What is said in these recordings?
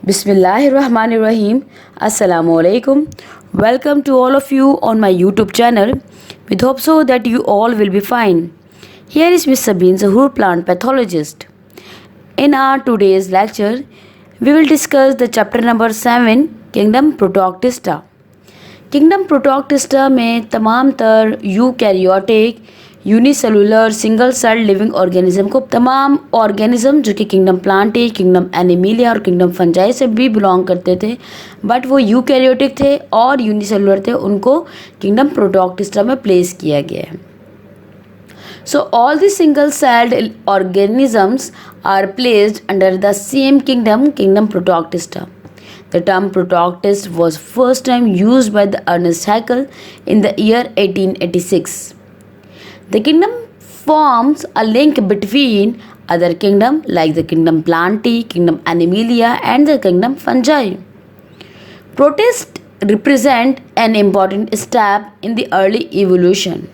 Bismillahirrahmanirrahim. Assalamualaikum. Welcome to all of you on my YouTube channel. With hope so that you all will be fine. Here is Miss Sabine Zahoor, plant pathologist. In our today's lecture, we will discuss the chapter number 7, Kingdom Protoctista. Kingdom Protoctista में तमाम तर eukaryotic unicellular single cell living organism को तमाम organism जो कि kingdom Plantae, kingdom Animalia और kingdom Fungi से भी बिलोंग करते थे, बट वो यूकैरियोटिक थे और यूनिसेलुलर थे, उनको किंगडम प्रोटोक्टिस्टा में प्लेस किया गया है. So all the single celled organisms are placed under the same kingdom, Kingdom Protoctista. The term protoctist was first time used by the Ernest Haeckel in the year 1886. The kingdom forms a link between other kingdom like the kingdom Plantae, kingdom Animalia and the kingdom Fungi. Protists represent an important step in the early evolution.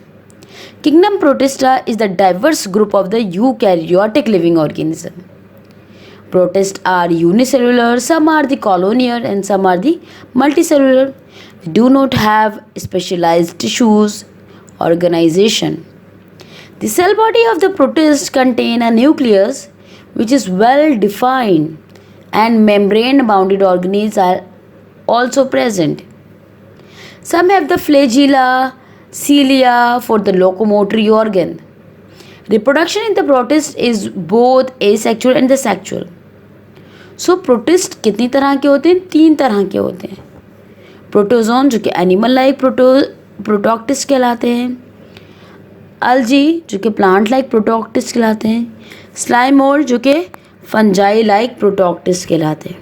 Kingdom Protista is the diverse group of the eukaryotic living organism. Protists are unicellular, some are the colonial and some are the multicellular. They do not have specialized tissues organization. The cell body of the protist contain a nucleus which is well defined and membrane bounded organelles are also present. Some have the flagella, cilia for the locomotory organ. Reproduction in the protist is both asexual and the sexual. So protist कितनी तरह के होते हैं? 3 तरह के होते हैं. Protozoan जो कि एनिमल लाइक प्रोटोक्टिस्ट कहलाते हैं, अल्जी जो कि प्लांट लाइक प्रोटोक्टिस्ट कहलाते हैं, स्लाइमोल्ड जो कि फंजाई लाइक प्रोटोक्टिस्ट कहलाते हैं.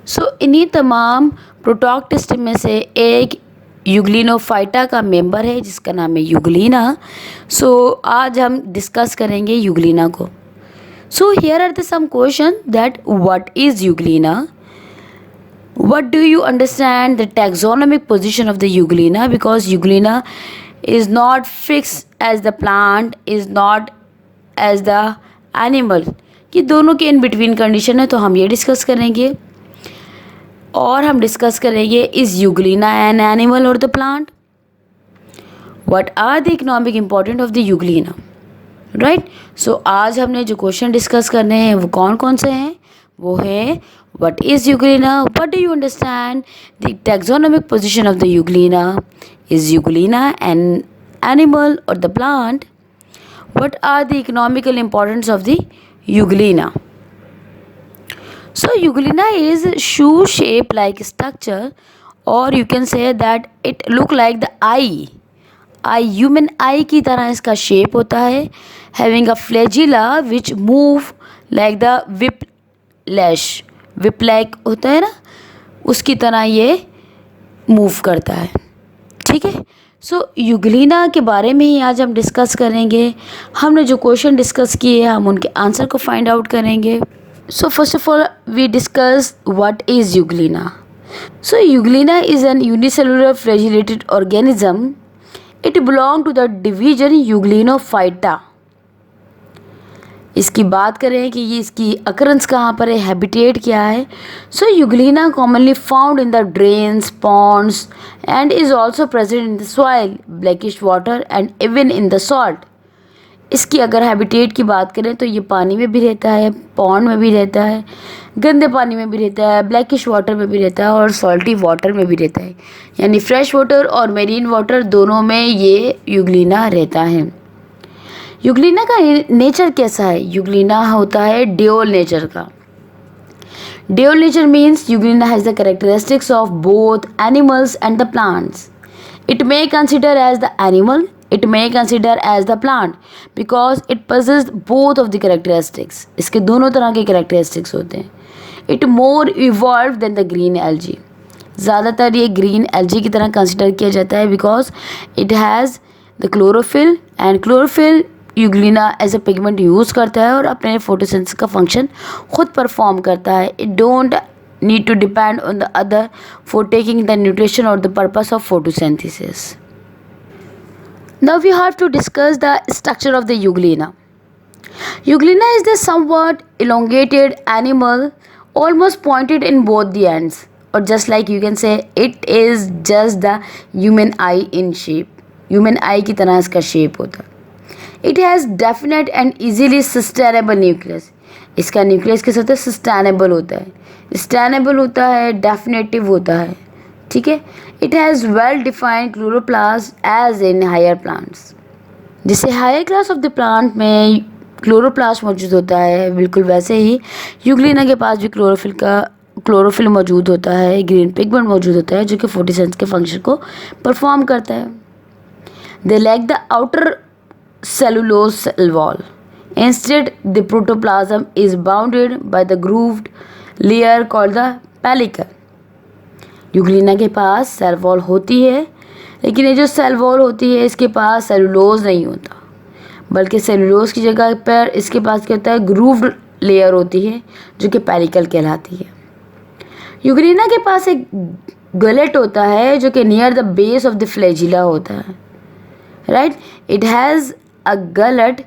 सो इन्हीं तमाम प्रोटोक्टिस्ट में से एक यूग्लिनोफाइटा का मेंबर है जिसका नाम है यूग्लिना. सो आज हम डिस्कस करेंगे यूग्लिना को. So here are the some questions that what is Euglena? What do you understand the taxonomic position of the Euglena? Because Euglena is not fixed as the plant, is not as the animal. ये दोनों के in between condition है, तो हम ये discuss करेंगे. और हम डिस्कस करेंगे is Euglena an animal or the plant? What are the economic importance of the Euglena? Right. So आज हमने जो क्वेश्चन डिस्कस करने हैं वो कौन कौन से हैं? वो है what is Euglena, what do you understand the taxonomic position of the Euglena, is Euglena an animal और the plant, what are the economical importance of the Euglena. So Euglena is shoe shape like structure और you can say that it look like the eye human eye की तरह इसका shape होता है. Having a flagella which move like the whip lash, whip like होता है ना, उसकी तरह ये मूव करता है. ठीक है. सो यूग्लिना के बारे में ही आज हम डिस्कस करेंगे. हमने जो क्वेश्चन डिस्कस किए हम उनके आंसर को फाइंड आउट करेंगे. So first of all we discuss what is Euglena. So Euglena is an unicellular flagellated organism. It belong to the division Euglenophyta. इसकी बात करें कि ये इसकी अकरेंस कहाँ पर है, हैबिटेट क्या है. So Euglena commonly found in the drains, ponds and is also present in the soil, blackish water and even in the salt. इसकी अगर हैबिटेट की बात करें तो ये पानी में भी रहता है, पॉन्ड में भी रहता है, गंदे पानी में भी रहता है, ब्लैकिश वाटर में भी रहता है और सॉल्टी वाटर में भी रहता है. यानी फ्रेश वाटर और मेरीन वाटर दोनों में ये यूग्लिना रहता है. यूग्लिना का नेचर कैसा है? यूग्लिना होता है ड्यूअल नेचर का. Dual nature means Euglena has the characteristics of both animals and the plants. It may consider as the animal, it may consider as the plant because it possesses both of the characteristics. इसके दोनों तरह के characteristics होते हैं. It more evolved than the green algae. ज़्यादातर ये green algae की तरह consider किया जाता है because it has the chlorophyll and chlorophyll Euglena as a pigment use करता है और अपने photosynthesis का function खुद perform करता है. It don't need to depend on the other for taking the nutrition or the purpose of photosynthesis. Now we have to discuss the structure of the euglena. Euglena is the somewhat elongated animal, almost pointed in both the ends, or just like you can say, it is just the human eye in shape. Human eye की तरह इसका shape होता है. It has definite and easily sustainable nucleus. इसका nucleus कैसा होता है? Sustainable होता है, स्टेनेबल होता है, डेफिनेटिव होता है. ठीक है. It has well defined chloroplast as in higher plants. जैसे higher class of the plant में क्लोरोप्लास्ट मौजूद होता है, बिल्कुल वैसे ही यूग्लिना के पास भी क्लोरोफिल मौजूद होता है, ग्रीन पिगमेंट मौजूद होता है जो कि फोटोसिंथेसिस के फंक्शन को परफॉर्म करता है. They lack the outer cellulose cell wall. Instead, the protoplasm is bounded by the grooved layer called the pellicle. Euglena के पास सेल वॉल होती है, लेकिन ये जो सेल वॉल होती है इसके पास सेलुलोज नहीं होता, बल्कि सेलुलोज की जगह पर इसके पास क्या होता है? ग्रूव्ड लेयर होती है जो कि पेलिकल कहलाती है. यूग्लिना के पास एक गलेट होता है जो कि near the base of the flagella होता है. Right. It has a gullet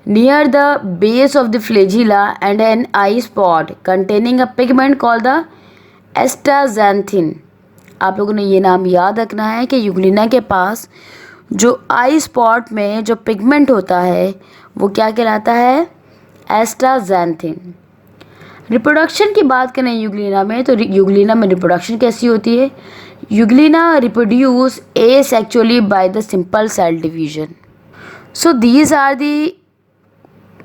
near the base of the flagella and an eye spot containing a pigment called the astaxanthin. आप लोगों ने ये नाम याद रखना है कि यूग्लिना के पास जो आई स्पॉट में जो पिगमेंट होता है वो क्या कहलाता है? एस्टाक्सांथिन. रिप्रोडक्शन की बात करें यूग्लिना में, तो यूग्लिना में रिप्रोडक्शन कैसी होती है? Euglena reproduce asexually by the simple cell division. So these are the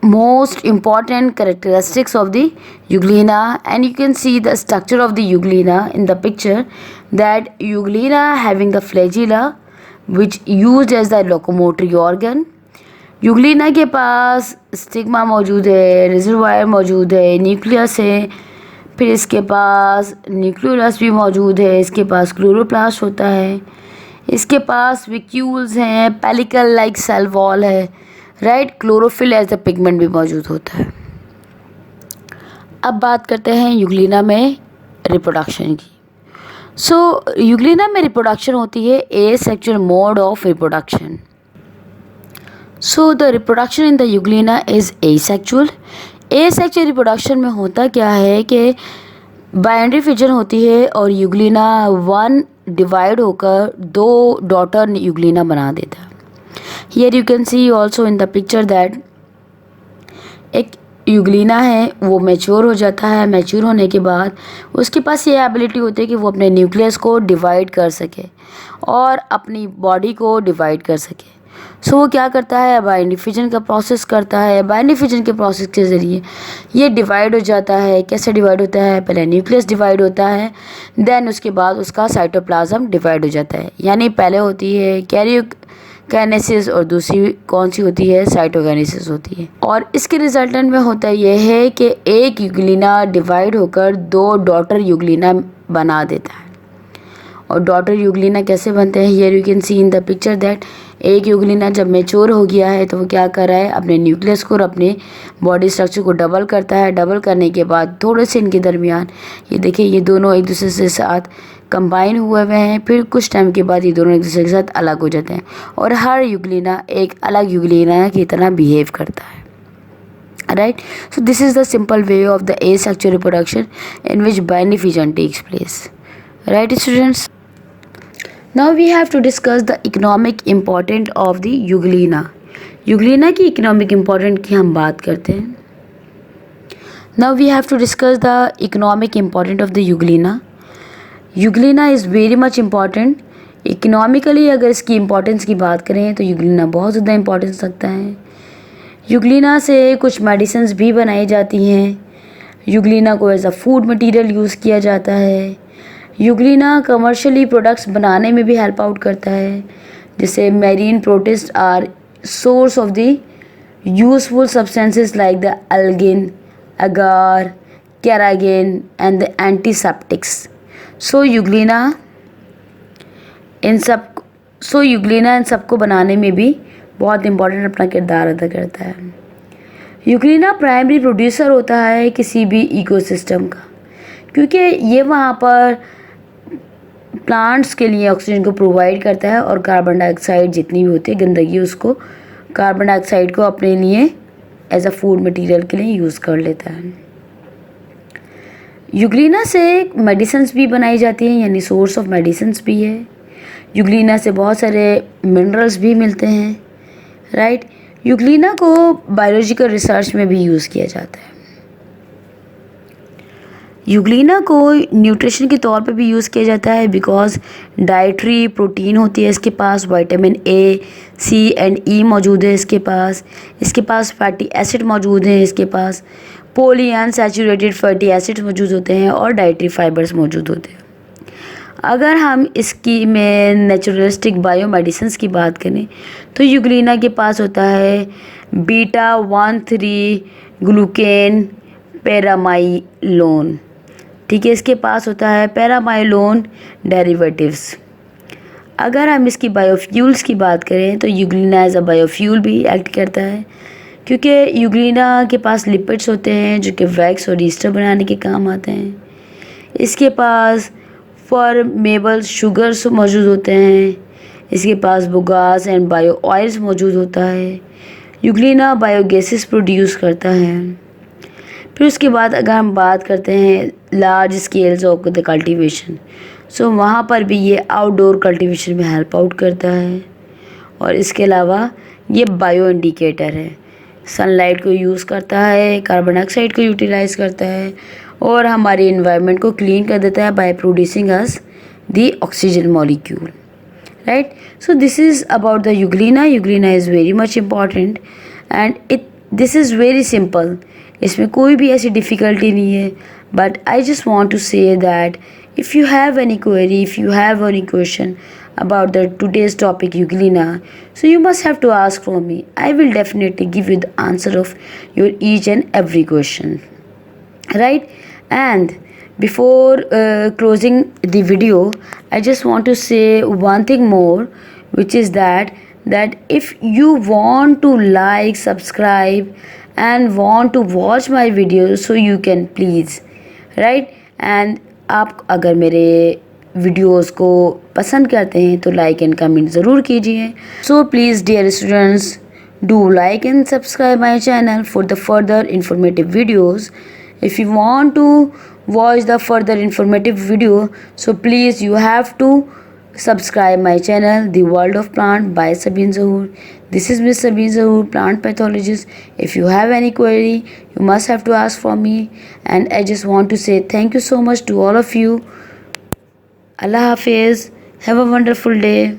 most important characteristics of the euglena, and you can see the structure of the euglena in the picture, that euglena having the flagella which used as the locomotory organ. Euglena के पास stigma मौजूद है, reservoir मौजूद है, nucleus है, फिर इसके पास nucleolus भी मौजूद है, इसके पास क्लोरोप्लास्ट होता है, इसके पास विक्यूल्स हैं, पेलिकल लाइक सेल वॉल है. Right. Chlorophyll as the pigment भी मौजूद होता है. अब बात करते हैं यूग्लिना में रिप्रोडक्शन की. सो यूग्लिना में रिप्रोडक्शन होती है asexual mode of reproduction. So the reproduction in the Euglena is asexual. Asexual reproduction में होता क्या है कि बाइनरी फिजन होती है और यूग्लिना वन डिवाइड होकर दो डॉटर यूग्लिना बना देता है. Here you can see also in the picture that एक यूग्लिना है वो मैच्योर हो जाता है. मैच्योर होने के बाद उसके पास ये एबिलिटी होती है कि वो अपने न्यूक्लियस को डिवाइड कर सके और अपनी बॉडी को डिवाइड कर सके. सो वो क्या करता है? बाइनरी फिजन का प्रोसेस करता है. बाइनरी फिजन के प्रोसेस के ज़रिए ये डिवाइड हो जाता है. कैसे डिवाइड होता है? पहले न्यूक्लियस डिवाइड होता है, देन उसके बाद उसका साइटोप्लाज्म डिवाइड हो जाता है. यानी पहले होती है कैरियोकाइनेसिस और दूसरी कौन सी होती है? साइटोकाइनेसिस होती है. और इसके रिजल्टेंट में होता यह है कि एक यूग्लिना डिवाइड होकर दो डॉटर यूग्लिना बना देता है. और डॉटर यूग्लिना कैसे बनते हैं? Here you can see in the picture that एक यूग्लिना जब मैच्योर हो गया है तो वो क्या कर रहा है? अपने न्यूक्लियस को और अपने बॉडी स्ट्रक्चर को डबल करता है. डबल करने के बाद थोड़े से इनके दरमियान ये देखिए ये दोनों एक दूसरे से साथ कंबाइन हुए हुए हैं. फिर कुछ टाइम के बाद ये दोनों एक दूसरे के साथ अलग हो जाते हैं और हर यूग्लिना एक अलग यूग्लिना की तरह बिहेव करता है. Right. So this is the simple way of the asexual reproduction in which binary fission takes place. Right students. Now we have to discuss the economic importance of the Euglena. Euglena की economic important की हम बात करते हैं. Now we have to discuss the economic importance of the Euglena. Euglena is very much important. Economically अगर इसकी importance की बात करें तो यूग्लिना बहुत ज़्यादा इम्पोर्टेंस रखता है. यूग्लिना से कुछ मेडिसिन्स भी बनाई जाती हैं. यूग्लिना को as a food material use किया जाता है. यूग्लिना कमर्शियली प्रोडक्ट्स बनाने में भी हेल्प आउट करता है. जैसे marine protist are source of the useful substances like the algin, agar, carrageenan and the antiseptics. So Euglena इन सबको बनाने में भी बहुत इंपॉर्टेंट अपना किरदार अदा करता है. यूग्लिना प्राइमरी प्रोड्यूसर होता है किसी भी इकोसिस्टम का, क्योंकि ये वहाँ पर प्लांट्स के लिए ऑक्सीजन को प्रोवाइड करता है और कार्बन डाइऑक्साइड जितनी भी होती है गंदगी उसको कार्बन डाइऑक्साइड को अपने लिए एज अ फूड मटेरियल के लिए यूज़ कर लेता है। यूग्लिना से मेडिसिन्स भी बनाई जाती हैं, यानी सोर्स ऑफ मेडिसिन्स भी है। यूग्लिना से बहुत सारे मिनरल्स भी मिलते हैं, राइट। यूग्लिना को बायोलॉजिकल रिसर्च में भी यूज़ किया जाता है। यूग्लिना को न्यूट्रिशन के तौर पे भी यूज़ किया जाता है बिकॉज डाइटरी प्रोटीन होती है इसके पास, विटामिन ए, सी एंड ई मौजूद है इसके पास फैटी एसिड मौजूद हैं इसके पास, पॉली अनसैचुरेटेड फैटी एसिड्स मौजूद होते हैं और डाइटरी फाइबर्स मौजूद होते हैं। अगर हम इसकी में नेचुरलिस्टिक बायो मेडिसिन्स की बात करें तो यूग्लिना के पास होता है बीटा-1,3 ग्लूकेन पैरामाइलोन, ठीक है। इसके पास होता है पैरामाइलोन डेरिवेटिव्स। अगर हम इसकी बायोफ्यूल्स की बात करें तो यूग्लिना एज अ बायोफ्यूल भी एक्ट करता है, क्योंकि यूग्लिना के पास लिपिड्स होते हैं जो कि वैक्स और ईस्टर बनाने के काम आते हैं। इसके पास फॉर्मेबल शुगर्स मौजूद होते हैं, इसके पास बुगास एंड बायो ऑयल्स मौजूद होता है। यूग्लिना बायोगैसेस प्रोड्यूस करता है। फिर उसके बाद अगर हम बात करते हैं large scales of the cultivation, so वहाँ पर भी ये आउटडोर कल्टीवेशन में हेल्प आउट करता है। और इसके अलावा ये बायो इंडिकेटर है, सनलाइट को यूज़ करता है, कार्बन डाइऑक्साइड को यूटिलाइज़ करता है और हमारे इन्वायरमेंट को क्लीन कर देता है by producing us the oxygen molecule, right. So this is about the Euglena. Euglena is very much important and this is very simple, इसमें कोई भी ऐसी डिफ़िकल्टी नहीं है। But I just want to say that if you have any query, if you have any question about the today's topic Euglena, so you must have to ask from me. I will definitely give you the answer of your each and every question, right? And before closing the video, I just want to say one thing more, which is that if you want to like, subscribe and want to watch my videos, so you can please, right? And आप अगर मेरे videos को पसंद करते हैं तो like and comment ज़रूर कीजिए। So please dear students, do like and subscribe my channel for the further informative videos. If you want to watch the further informative video, so please you have to subscribe my channel The World of Plant by Sabeen Zahoor. This is Miss Sabeen Zahoor, plant pathologist. If you have any query, you must have to ask for me, and I just want to say thank you so much to all of you. Allah Hafiz. Have a wonderful day.